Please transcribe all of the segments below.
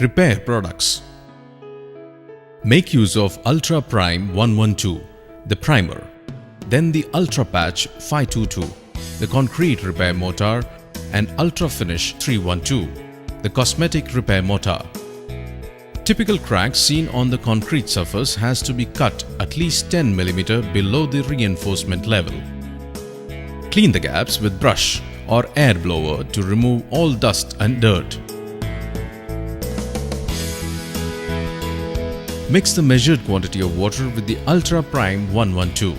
Repair products. Make use of Ultra Prime 112, the primer, then the Ultra Patch 522, the concrete repair mortar, and Ultra Finish 312, the cosmetic repair mortar. Typical cracks seen on the concrete surface has to be cut at least 10 mm below the reinforcement level. Clean the gaps with brush or air blower to remove all dust and dirt. Mix the measured quantity of water with the Ultra Prime 112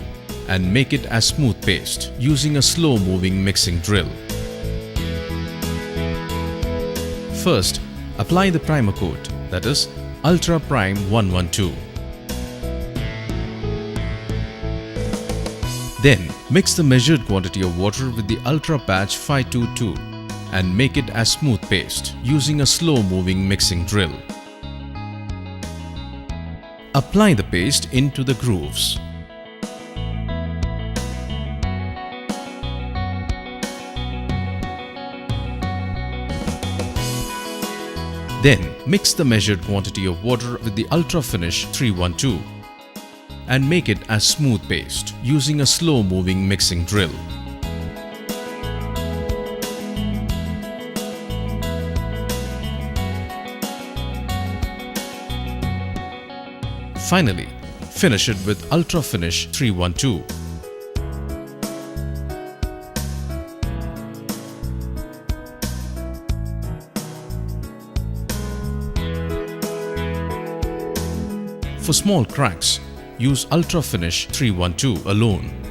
and make it as smooth paste using a slow-moving mixing drill. First, apply the primer coat, that is Ultra Prime 112. Then, mix the measured quantity of water with the Ultra Patch 522 and make it as smooth paste using a slow-moving mixing drill. Apply the paste into the grooves. Then mix the measured quantity of water with the Ultra Finish 312 and make it as smooth paste using a slow-moving mixing drill. Finally, finish it with Ultra Finish 312. For small cracks, use Ultra Finish 312 alone.